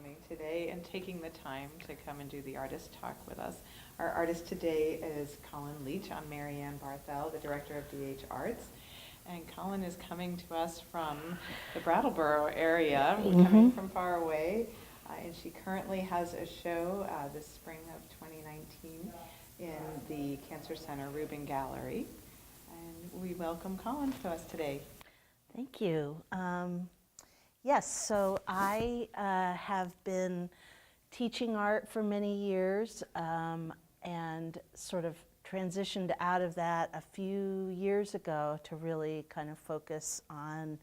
coming today and taking the time to come and do the artist talk with us. Our artist today is Collin Leech. I'm Marianne Barthel, the director of DH Arts. And Collin is coming to us from the Brattleboro area, coming from far away. And she currently has a show this spring of 2019 in the Cancer Center Rubin Gallery. And we welcome Collin to us today. Thank you. Yes, so I have been teaching art for many years and sort of transitioned out of that a few years ago to really kind of focus on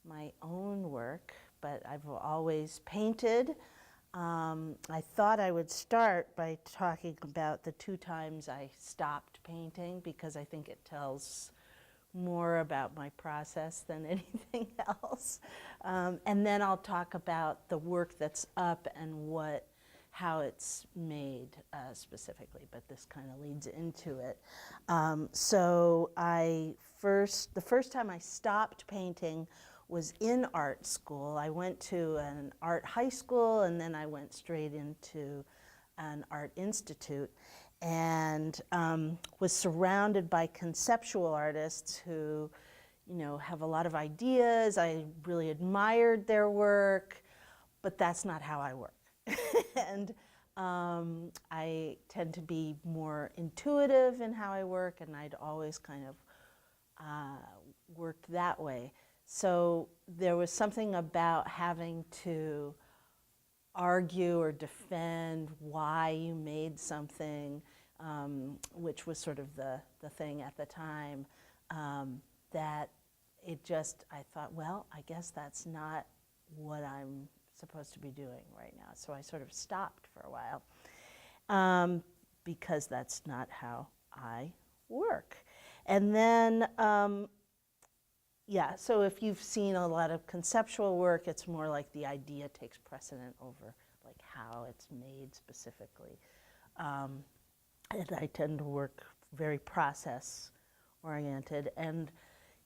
my own work, but I've always painted. I thought I would start by talking about the 2 times I stopped painting because I think it tells more about my process than anything else. And then I'll talk about the work that's up and how it's made specifically, but this kind of leads into it. So the first time I stopped painting was in art school. I went to an art high school and then I went straight into an art institute and was surrounded by conceptual artists who, have a lot of ideas. I really admired their work, but that's not how I work. And I tend to be more intuitive in how I work, and I'd always kind of worked that way. So there was something about having to argue or defend why you made something, which was sort of the thing at the time, that I thought, well, I guess that's not what I'm supposed to be doing right now. So I sort of stopped for a while because that's not how I work. And then so if you've seen a lot of conceptual work, it's more like the idea takes precedent over like how it's made specifically. And I tend to work very process oriented. And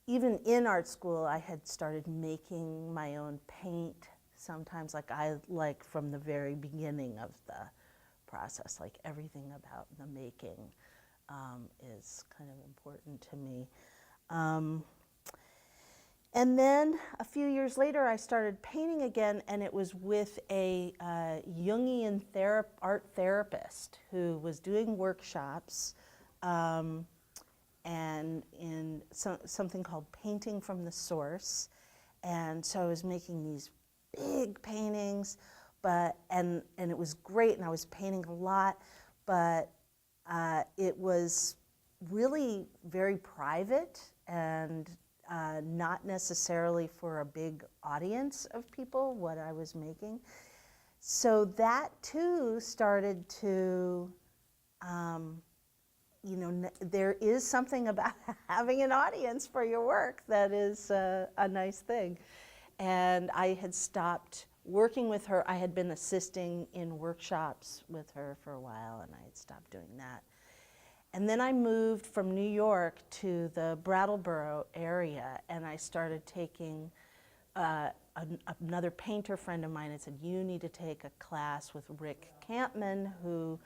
even in art school, I had started making my own paint sometimes, like from the very beginning of the process, like everything about the making is kind of important to me. And then a few years later, I started painting again, and it was with a Jungian art therapist who was doing workshops and in something called Painting from the Source. And so I was making these big paintings, and it was great, and I was painting a lot, but it was really very private and not necessarily for a big audience of people, what I was making. So that too started to, there is something about having an audience for your work that is a nice thing. And I had stopped working with her. I had been assisting in workshops with her for a while, and I had stopped doing that. And then I moved from New York to the Brattleboro area, and I started taking another painter friend of mine and said, you need to take a class with Rick Campman, who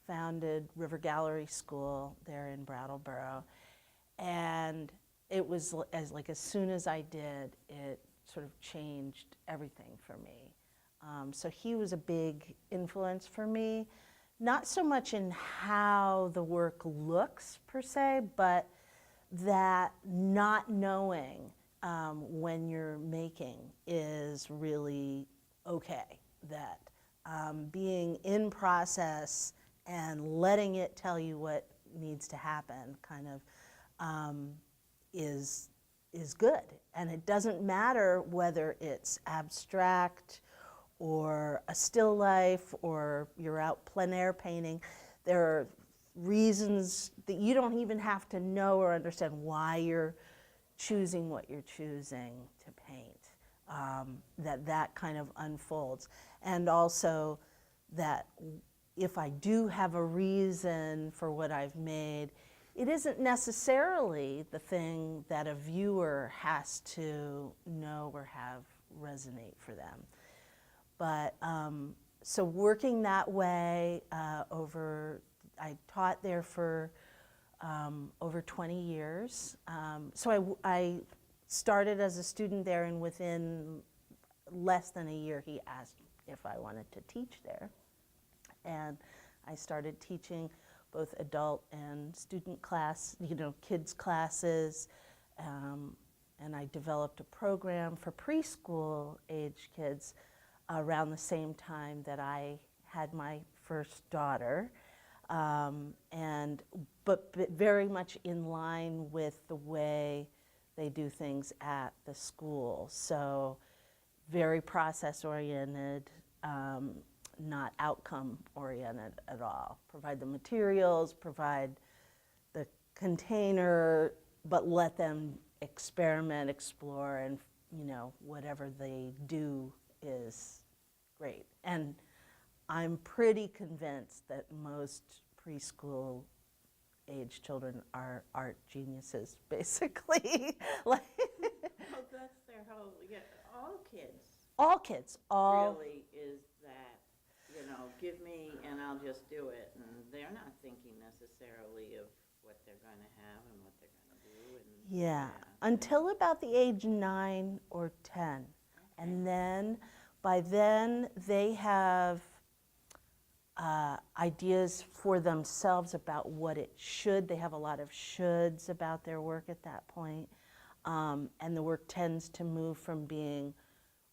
founded River Gallery School there in Brattleboro. And it was as soon as I did, it sort of changed everything for me. So he was a big influence for me. Not so much in how the work looks per se, but that not knowing when you're making is really okay. That being in process and letting it tell you what needs to happen kind of is good. And it doesn't matter whether it's abstract or a still life, or you're out plein air painting. There are reasons that you don't even have to know or understand why you're choosing what you're choosing to paint, that kind of unfolds. And also that if I do have a reason for what I've made, it isn't necessarily the thing that a viewer has to know or have resonate for them. But so working that way I taught there for over 20 years. So I started as a student there, and within less than a year he asked if I wanted to teach there. And I started teaching both adult and student class, kids classes, and I developed a program for preschool age kids around the same time that I had my first daughter, but very much in line with the way they do things at the school. So very process-oriented, not outcome-oriented at all. Provide the materials, provide the container, but let them experiment, explore, and whatever they do is great. And I'm pretty convinced that most preschool age children are art geniuses, basically. Well, that's their whole, all kids. All kids, Really is that, give me and I'll just do it. And they're not thinking necessarily of what they're going to have and what they're going to do. And yeah, until about the age 9 or 10. Okay. And then, by then, they have ideas for themselves about what it should. They have a lot of shoulds about their work at that point. And the work tends to move from being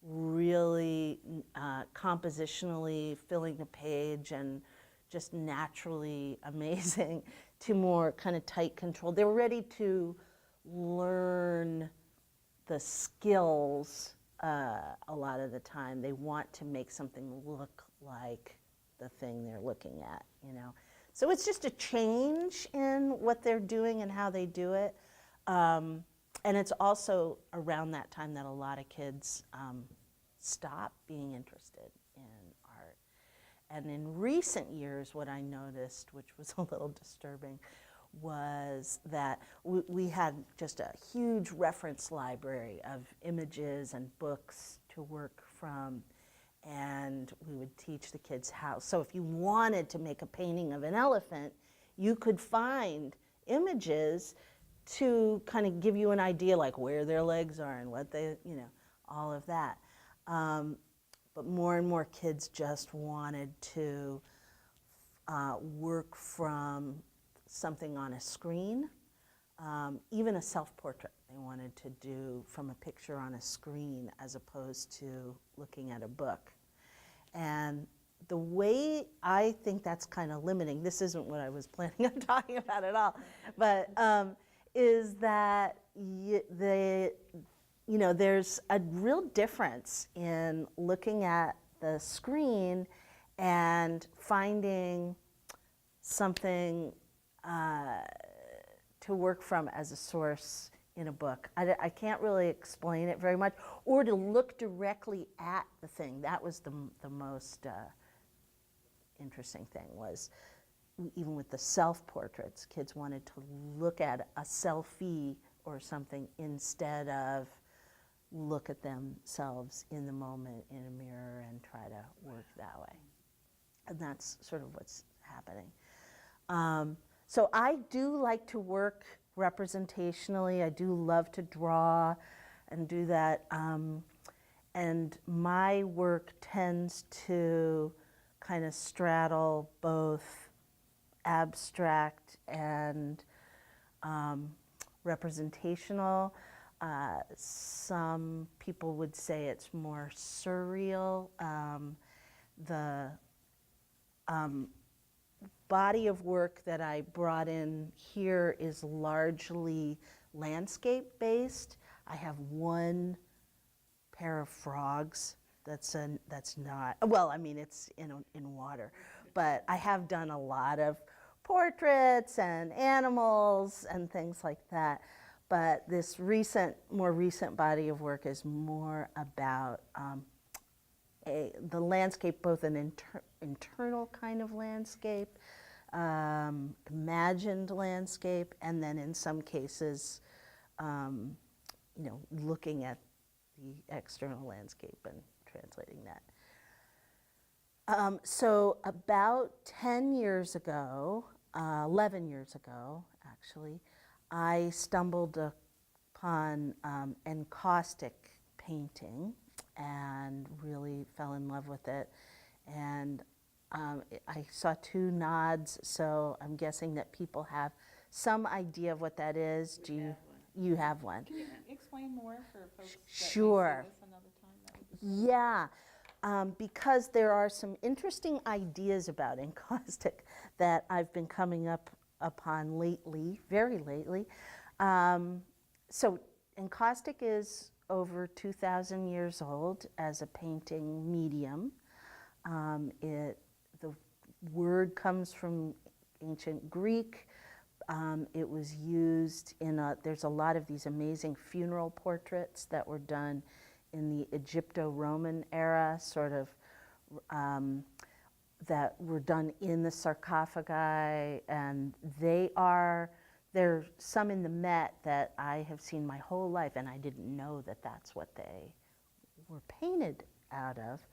really compositionally filling the page and just naturally amazing to more kind of tight control. They're ready to learn the skills a lot of the time. They want to make something look like the thing they're looking at, So it's just a change in what they're doing and how they do it. And it's also around that time that a lot of kids stop being interested in art. And in recent years, what I noticed, which was a little disturbing, was that we had just a huge reference library of images and books to work from, and we would teach the kids how. So if you wanted to make a painting of an elephant, you could find images to kind of give you an idea, like where their legs are and what they, all of that. But more and more kids just wanted to work from something on a screen, even a self-portrait they wanted to do from a picture on a screen as opposed to looking at a book. And the way I think that's kind of limiting, this isn't what I was planning on talking about at all, but is that there's a real difference in looking at the screen and finding something to work from as a source in a book. I can't really explain it very much, or to look directly at the thing. That was the most interesting thing, was even with the self-portraits, kids wanted to look at a selfie or something instead of look at themselves in the moment in a mirror and try to work that way. And that's sort of what's happening. So I do like to work representationally. I do love to draw and do that. And my work tends to kind of straddle both abstract and representational. Some people would say it's more surreal. The body of work that I brought in here is largely landscape-based. I have one pair of frogs that's not, well, I mean, it's in water, but I have done a lot of portraits and animals and things like that. But this more recent body of work is more about the landscape, both an internal kind of landscape, imagined landscape, and then in some cases, looking at the external landscape and translating that. So about 10 years ago, 11 years ago, actually, I stumbled upon encaustic painting and really fell in love with it. And I saw two nods, so I'm guessing that people have some idea of what that is. We Do you? have one. You have one. Can you explain more for folks that may Sure. see this another time? That would be great. Yeah, because there are some interesting ideas about encaustic that I've been coming up upon lately, very lately. So encaustic is over 2,000 years old as a painting medium. The word comes from ancient Greek. It was used there's a lot of these amazing funeral portraits that were done in the Egypto-Roman era, sort of, that were done in the sarcophagi, and there's some in the Met that I have seen my whole life, and I didn't know that that's what they were painted out of,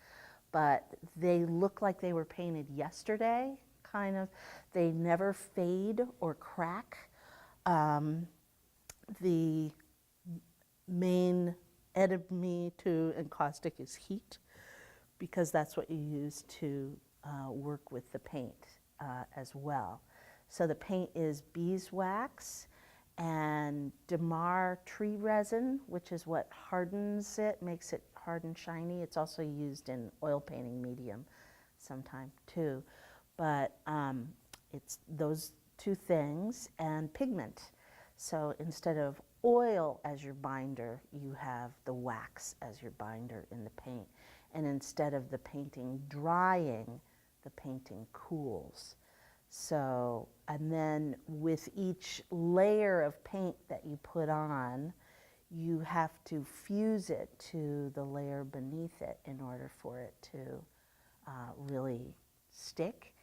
but they look like they were painted yesterday, kind of. They never fade or crack. The main enemy to encaustic is heat, because that's what you use to work with the paint as well. So the paint is beeswax and Damar tree resin, which is what hardens it, makes it hard and shiny. It's also used in oil painting medium sometime too. But it's those two things and pigment. So instead of oil as your binder, you have the wax as your binder in the paint. And instead of the painting drying, the painting cools. So, and then with each layer of paint that you put on, you have to fuse it to the layer beneath it in order for it to really stick.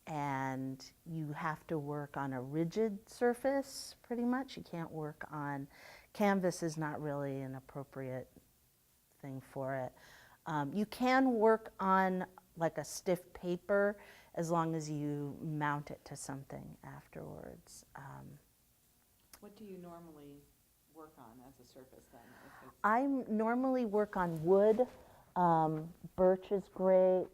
And you have to work on a rigid surface, pretty much. You can't work on, canvas is not really an appropriate thing for it. You can work on like a stiff paper as long as you mount it to something afterwards. What do you normally work on as a surface then? If it's I normally work on wood. Birch is great.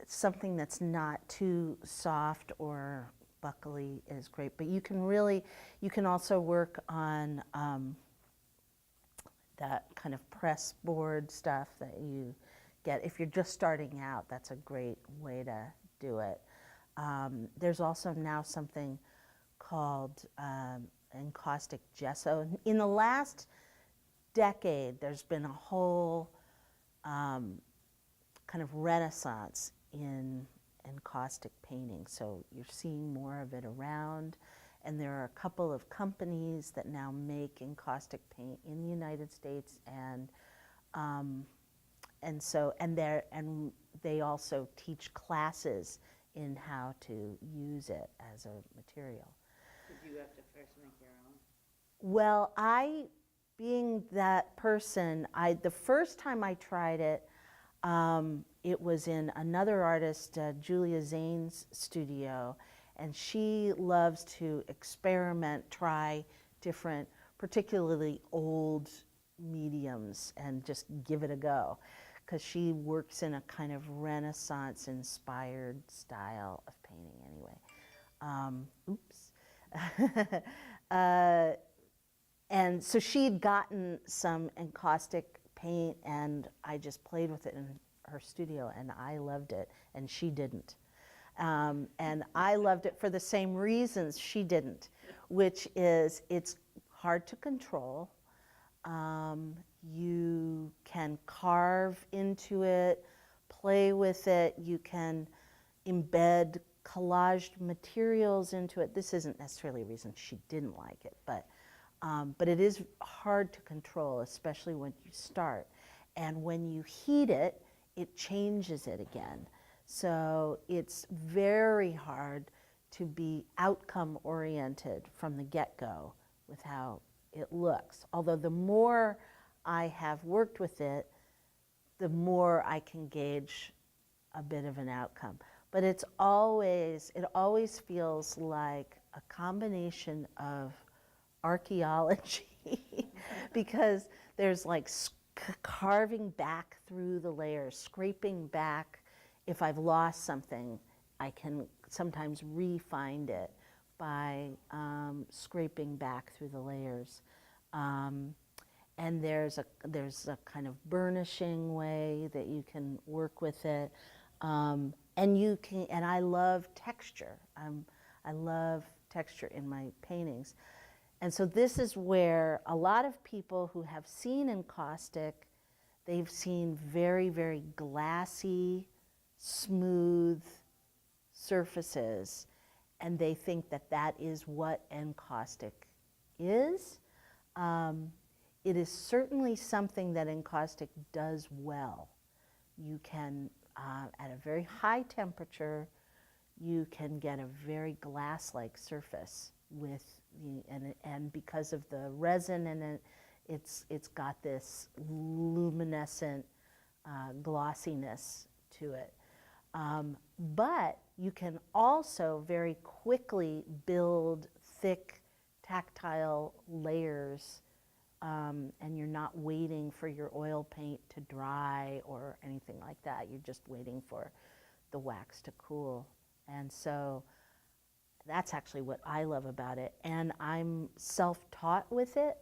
Something that's not too soft or buckly is great. But you can also work on that kind of press board stuff that you get. If you're just starting out, that's a great way to do it. There's also now something called encaustic gesso. In the last decade, there's been a whole kind of renaissance in encaustic painting. So you're seeing more of it around. And there are a couple of companies that now make encaustic paint in the United States, and they also teach classes in how to use it as a material. Did you have to first make your own? Well, being that person, the first time I tried it, it was in another artist, Julia Zane's studio, and she loves to experiment, try different, particularly old mediums, and just give it a go, because she works in a kind of Renaissance-inspired style of painting anyway. And so she'd gotten some encaustic paint, and I just played with it in her studio, and I loved it, and she didn't. And I loved it for the same reasons she didn't, which is it's hard to control. You can carve into it, play with it, you can embed collaged materials into it. This isn't necessarily a reason she didn't like it, but it is hard to control, especially when you start. And when you heat it, it changes it again. So it's very hard to be outcome oriented from the get-go with how it looks. Although the more I have worked with it, the more I can gauge a bit of an outcome. But it always feels like a combination of archaeology because there's like carving back through the layers, scraping back. If I've lost something, I can sometimes re-find it by scraping back through the layers. And there's a kind of burnishing way that you can work with it. And I love texture. I love texture in my paintings. And so this is where a lot of people who have seen encaustic, they've seen very, very glassy, smooth surfaces, and they think that that is what encaustic is. It is certainly something that encaustic does well. You can, at a very high temperature, you can get a very glass-like surface with and because of the resin in it, it's got this luminescent glossiness to it. But you can also very quickly build thick tactile layers, and you're not waiting for your oil paint to dry or anything like that. You're just waiting for the wax to cool. And so that's actually what I love about it. And I'm self-taught with it.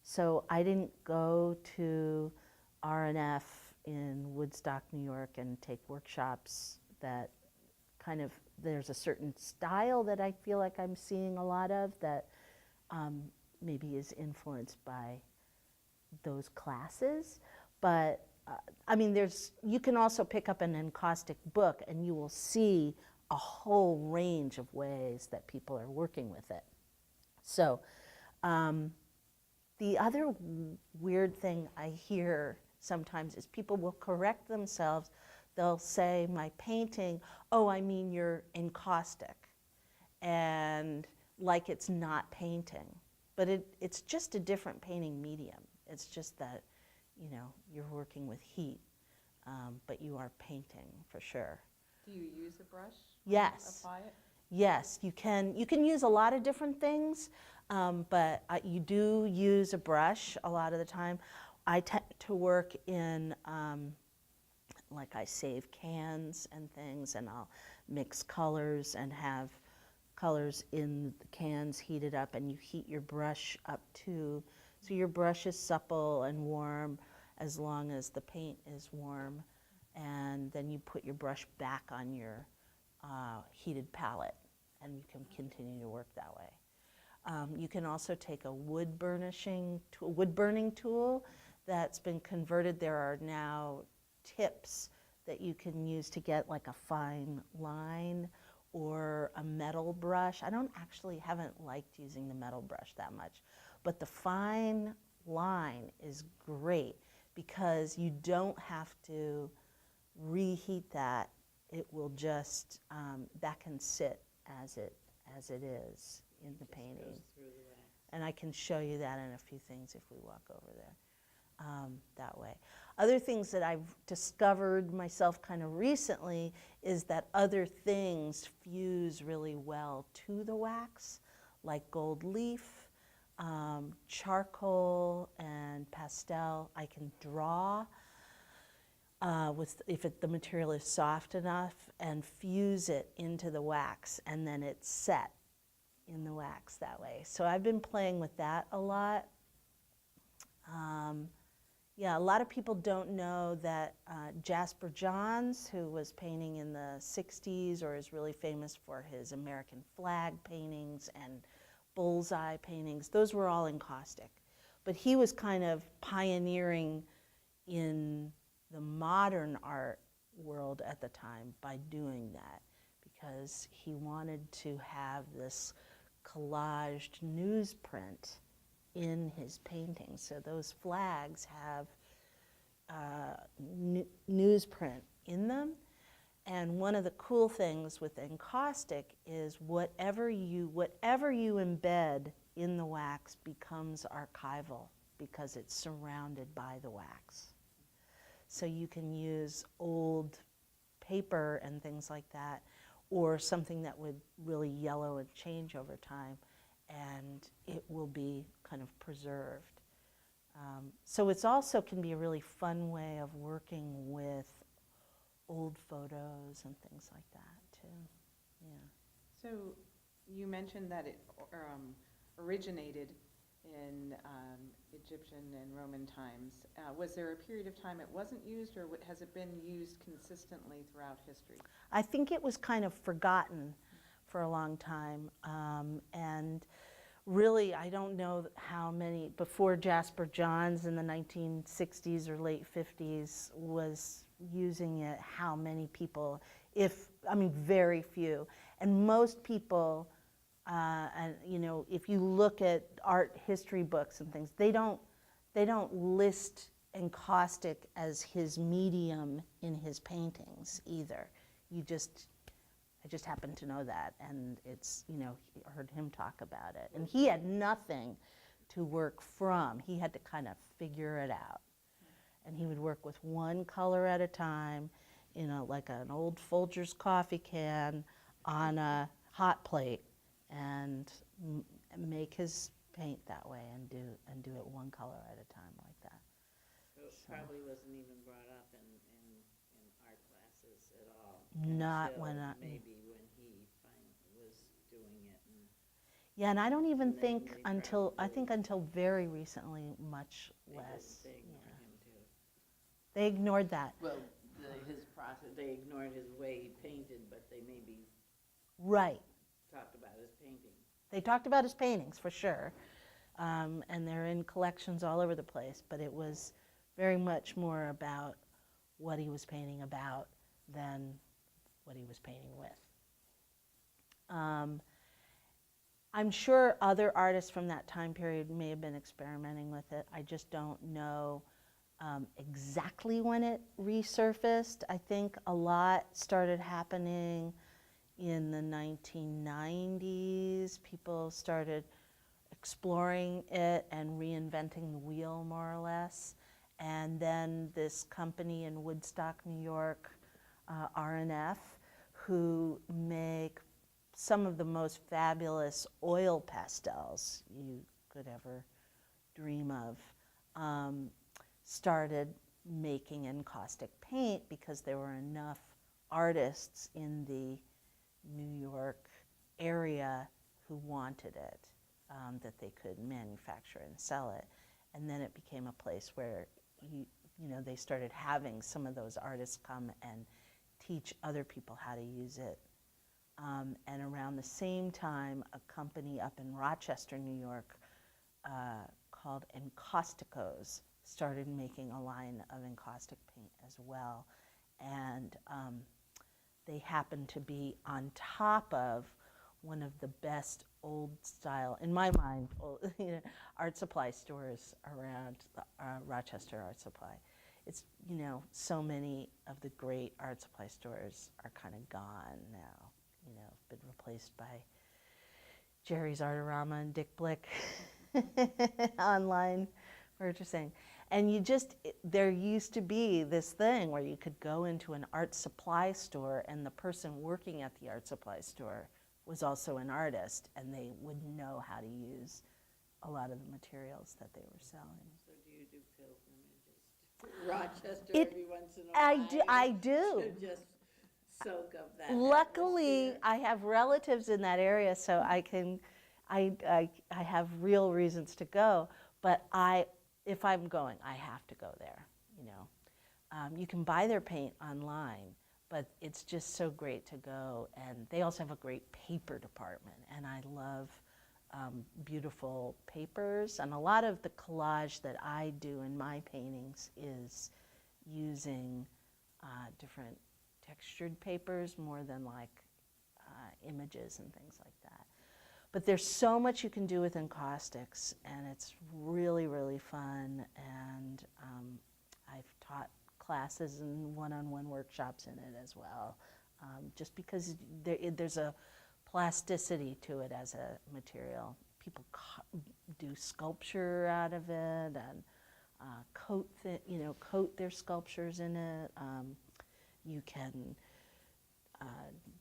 So I didn't go to R&F in Woodstock, New York and take workshops that kind of, there's a certain style that I feel like I'm seeing a lot of that maybe is influenced by those classes. But I mean, you can also pick up an encaustic book and you will see a whole range of ways that people are working with it. So the other weird thing I hear sometimes is people will correct themselves. They'll say, my painting, oh, I mean you're encaustic, and like it's not painting. But it's just a different painting medium. It's just that, you know, you're working with heat, but you are painting for sure. Do you use a brush? Yes. Apply it? Yes, you can. You can use a lot of different things, but you do use a brush a lot of the time. I tend to work in, like I save cans and things, and I'll mix colors and have colors in the cans heated up, and you heat your brush up too. So your brush is supple and warm as long as the paint is warm, and then you put your brush back on your heated palette, and you can continue to work that way. You can also take a wood burning tool that's been converted. There are now tips that you can use to get like a fine line, or a metal brush. I haven't liked using the metal brush that much, but the fine line is great because you don't have to reheat that. It will just, that can sit as it is in the painting. And I can show you that in a few things if we walk over there that way. Other things that I've discovered myself kind of recently is that other things fuse really well to the wax, like gold leaf, charcoal, and pastel. I can draw if the material is soft enough and fuse it into the wax, and then it's set in the wax that way. So I've been playing with that a lot. Yeah, a lot of people don't know that Jasper Johns, who was painting in the 60s or is really famous for his American flag paintings and bullseye paintings, those were all encaustic. But he was kind of pioneering in the modern art world at the time by doing that, because he wanted to have this collaged newsprint in his paintings. So those flags have newsprint in them. And one of the cool things with encaustic is whatever you embed in the wax becomes archival because it's surrounded by the wax. So you can use old paper and things like that, or something that would really yellow and change over time, and it will be kind of preserved. So it's also can be a really fun way of working with old photos and things like that too. Yeah. So you mentioned that it originated in Egyptian and Roman times. Was there a period of time it wasn't used, or has it been used consistently throughout history? I think it was kind of forgotten for a long time, and really I don't know how many, before Jasper Johns in the 1960s or late 50s was using it, how many people, very few. And most people, and if you look at art history books and things, they don't list encaustic as his medium in his paintings either. I just happen to know that, and it's, heard him talk about it. And he had nothing to work from. He had to kind of figure it out. And he would work with one color at a time, like an old Folgers coffee can on a hot plate, and make his paint that way, and do it one color at a time like that. So it probably wasn't even brought up in art classes at all. Not until when maybe when he finally was doing it. Yeah, and I don't even And they- think they until probably- very recently, much They less. didn't, they ignored Yeah. him too. They ignored that. Well, his process, they ignored his way he painted, but they maybe Right. talked about his painting. They talked about his paintings, for sure. And they're in collections all over the place, but it was very much more about what he was painting about than what he was painting with. I'm sure other artists from that time period may have been experimenting with it. I just don't know exactly when it resurfaced. I think a lot started happening in the 1990s. People started exploring it and reinventing the wheel, more or less. And then this company in Woodstock, New York, R&F, who make some of the most fabulous oil pastels you could ever dream of, started making encaustic paint because there were enough artists in the New York area who wanted it, that they could manufacture and sell it. And then it became a place where they started having some of those artists come and teach other people how to use it. And around the same time, a company up in Rochester, New York, called Encausticos started making a line of encaustic paint as well. And they happened to be on top of one of the best old style, in my mind, art supply stores around Rochester Art Supply. It's, so many of the great art supply stores are kind of gone now, been replaced by Jerry's Artorama and Dick Blick online purchasing. And there used to be this thing where you could go into an art supply store and the person working at the art supply store was also an artist, and they would know how to use a lot of the materials that they were selling. So do you do pilgrimages to Rochester every once in a while? I do. To just soak up that Luckily, atmosphere? I have relatives in that area, so I have real reasons to go. But if I'm going, I have to go there. You can buy their paint online, but it's just so great to go. And they also have a great paper department, and I love beautiful papers. And a lot of the collage that I do in my paintings is using different textured papers more than like images and things like that. But there's so much you can do with encaustics, and it's really, really fun. And I've taught classes and one-on-one workshops in it as well, just because there's a plasticity to it as a material. People do sculpture out of it, and coat their sculptures in it. You can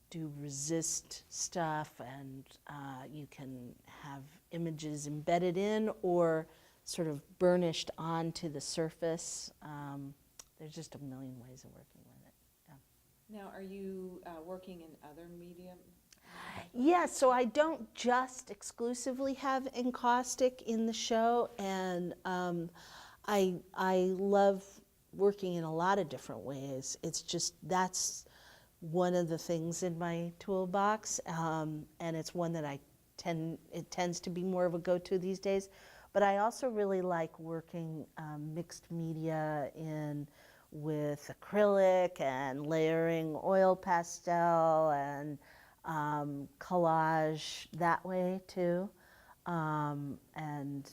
do resist stuff, and you can have images embedded in or sort of burnished onto the surface. There's just a million ways of working with it. Yeah. Now, are you working in other medium? Yeah, so I don't just exclusively have encaustic in the show, and I love working in a lot of different ways. It's just that's one of the things in my toolbox, and it's one that it tends to be more of a go-to these days. But I also really like working mixed media with acrylic and layering oil pastel and collage that way too. And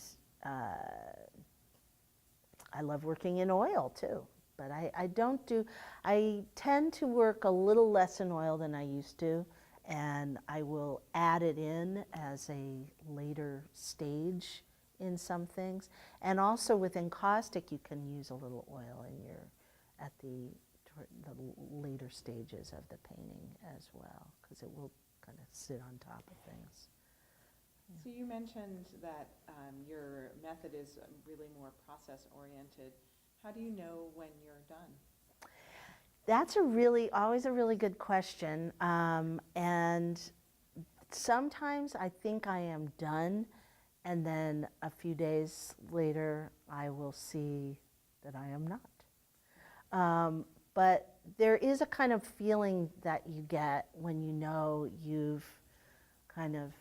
I love working in oil too. But I tend to work a little less in oil than I used to, and I will add it in as a later stage in some things. And also with encaustic, you can use a little oil at the later stages of the painting as well, because it will kind of sit on top of things. So you mentioned that your method is really more process-oriented. How do you know when you're done? That's always a really good question. And sometimes I think I am done, and then a few days later I will see that I am not. But there is a kind of feeling that you get when you know you've kind of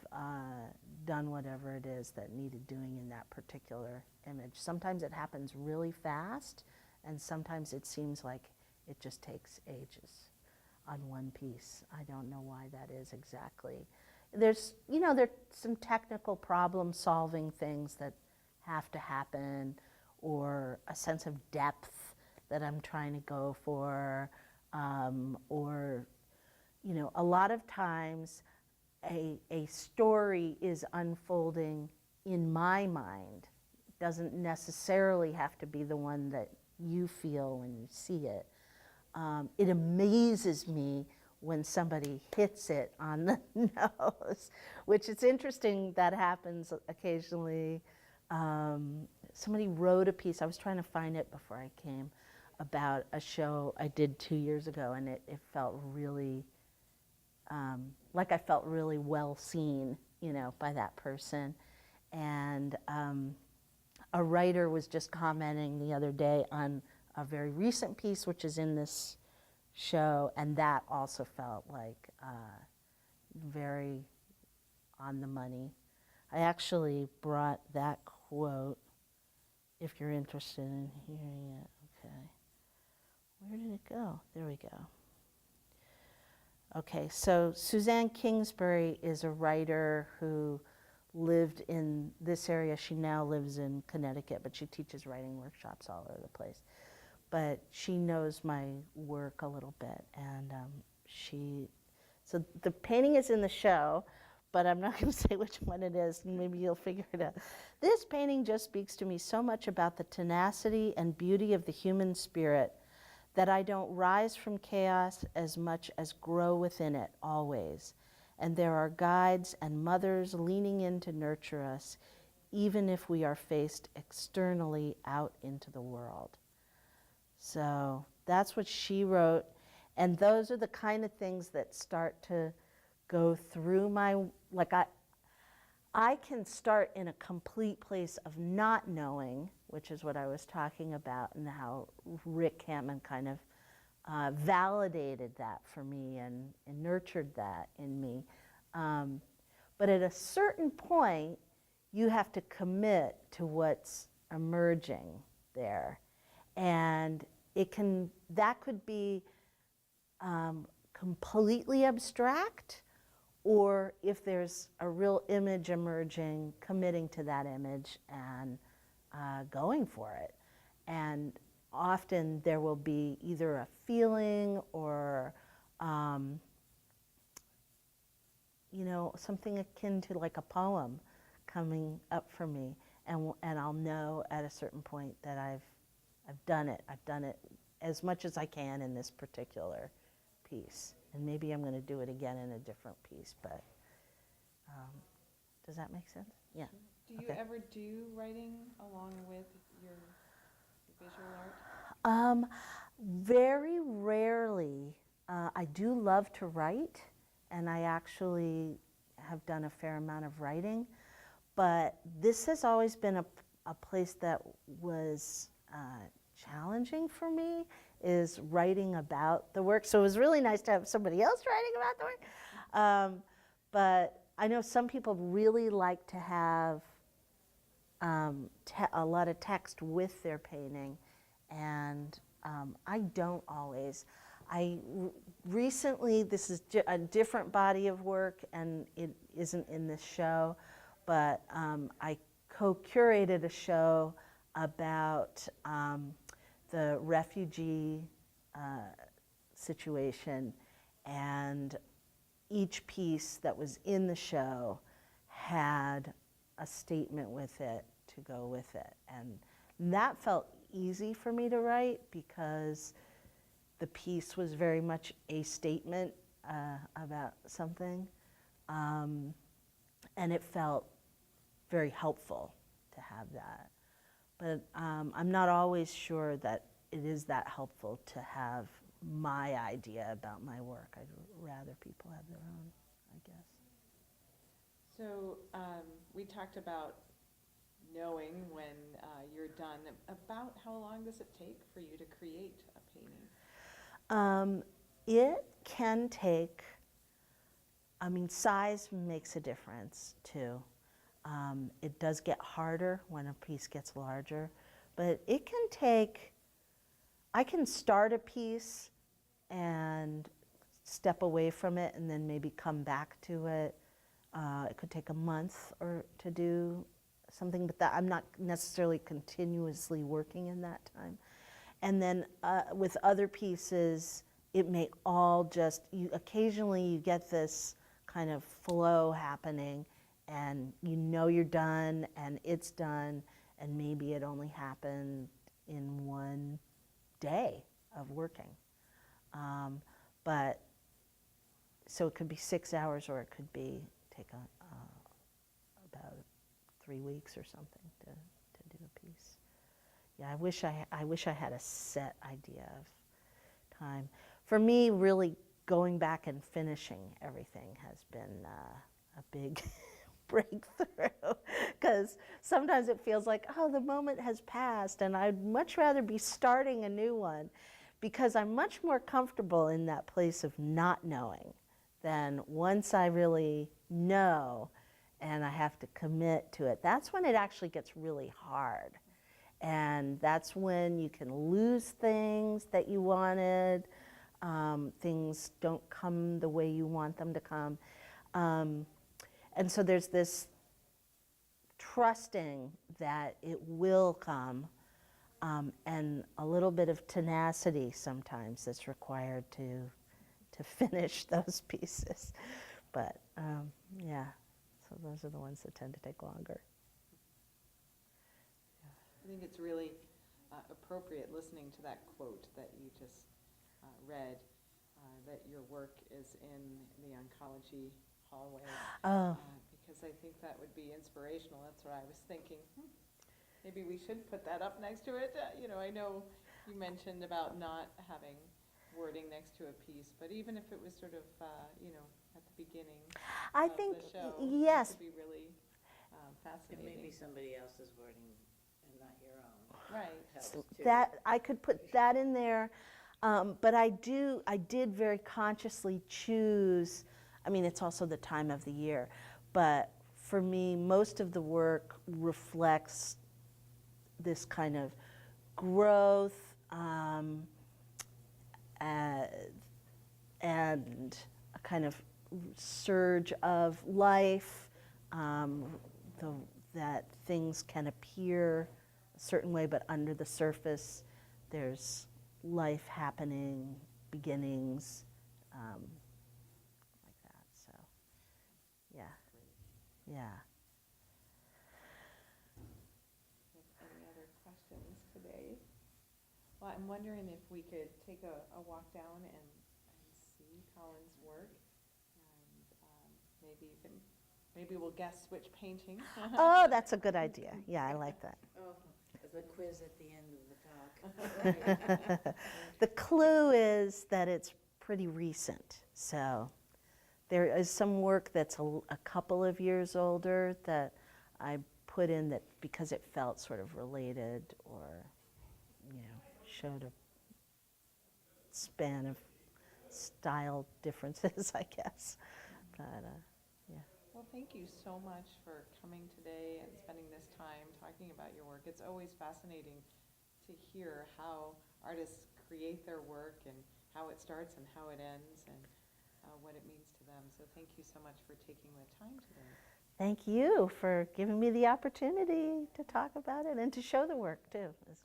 done whatever it is that needed doing in that particular image. Sometimes it happens really fast, and sometimes it seems like it just takes ages on one piece. I don't know why that is exactly. There's some technical problem-solving things that have to happen, or a sense of depth that I'm trying to go for, or a lot of times a story is unfolding in my mind. It doesn't necessarily have to be the one that you feel when you see it. It amazes me when somebody hits it on the nose, which is interesting. That happens occasionally. Somebody wrote a piece, I was trying to find it before I came, about a show I did 2 years ago, and it felt really, like I felt really well seen, by that person. And a writer was just commenting the other day on a very recent piece, which is in this show, and that also felt like very on the money. I actually brought that quote, if you're interested in hearing it. Okay. Where did it go? There we go. Okay, so Suzanne Kingsbury is a writer who lived in this area. She now lives in Connecticut, but she teaches writing workshops all over the place. But she knows my work a little bit, and so the painting is in the show, but I'm not going to say which one it is, and maybe you'll figure it out. This painting just speaks to me so much about the tenacity and beauty of the human spirit that I don't rise from chaos as much as grow within it always. And there are guides and mothers leaning in to nurture us, even if we are faced externally out into the world. So that's what she wrote, and those are the kind of things that start to go through I can start in a complete place of not knowing, which is what I was talking about, and how Rick Hammond kind of validated that for me and nurtured that in me. But at a certain point, you have to commit to what's emerging there. And that could be completely abstract, or if there's a real image emerging, committing to that image and going for it. And often there will be either a feeling or something akin to like a poem coming up for me. and I'll know at a certain point that I've done it. I've done it as much as I can in this particular piece, and maybe I'm going to do it again in a different piece. But does that make sense? Yeah. Do you Okay. ever do writing along with your visual art? Very rarely. I do love to write, and I actually have done a fair amount of writing, but this has always been a place that was challenging for me, is writing about the work. So it was really nice to have somebody else writing about the work. But I know some people really like to have a lot of text with their painting, and I don't always. Recently, this is a different body of work, and it isn't in this show, but I co-curated a show about the refugee situation, and each piece that was in the show had a statement with it to go with it. And that felt easy for me to write because the piece was very much a statement about something. And it felt very helpful to have that. But I'm not always sure that it is that helpful to have my idea about my work. I'd rather people have their own, I guess. So we talked about knowing when you're done. About how long does it take for you to create a painting? It can take, size makes a difference too. It does get harder when a piece gets larger, but it can take, I can start a piece and step away from it and then maybe come back to it. It could take a month or to do something, but that I'm not necessarily continuously working in that time. And then with other pieces, it may all just, occasionally you get this kind of flow happening, and you know you're done and it's done, and maybe it only happened in one day of working. But so it could be 6 hours, or it could be take about 3 weeks or something to do a piece. Yeah, I wish I had a set idea of time. For me, really going back and finishing everything has been a big breakthrough, because sometimes it feels like, oh, the moment has passed, and I'd much rather be starting a new one, because I'm much more comfortable in that place of not knowing than once I really know and I have to commit to it. That's when it actually gets really hard. And that's when you can lose things that you wanted. Things don't come the way you want them to come. And so there's this trusting that it will come, and a little bit of tenacity sometimes that's required to finish those pieces. But yeah, so those are the ones that tend to take longer. I think it's really appropriate, listening to that quote that you just read, that your work is in the oncology hallway. Oh. Because I think that would be inspirational. That's what I was thinking. Maybe we should put that up next to it. I know you mentioned about not having wording next to a piece, but even if it was sort of, at the beginning I of think, the show, yes. it could be really It fascinating. may be somebody else's wording and not your own. Right. Helps too. That I could put that in there, but I did very consciously choose. It's also the time of the year, but for me, most of the work reflects this kind of growth and a kind of surge of life, that things can appear a certain way, but under the surface, there's life happening, beginnings, like that. So, yeah, yeah. Well, I'm wondering if we could take a walk down and see Colin's work. And maybe we'll guess which painting. Oh, that's a good idea. Yeah, I like that. Oh, the quiz at the end of the talk. The clue is that it's pretty recent. So there is some work that's a couple of years older that I put in that because it felt sort of related or, showed a span of style differences, I guess. But, yeah. Well, thank you so much for coming today and spending this time talking about your work. It's always fascinating to hear how artists create their work and how it starts and how it ends and what it means to them. So thank you so much for taking the time today. Thank you for giving me the opportunity to talk about it and to show the work, too. It's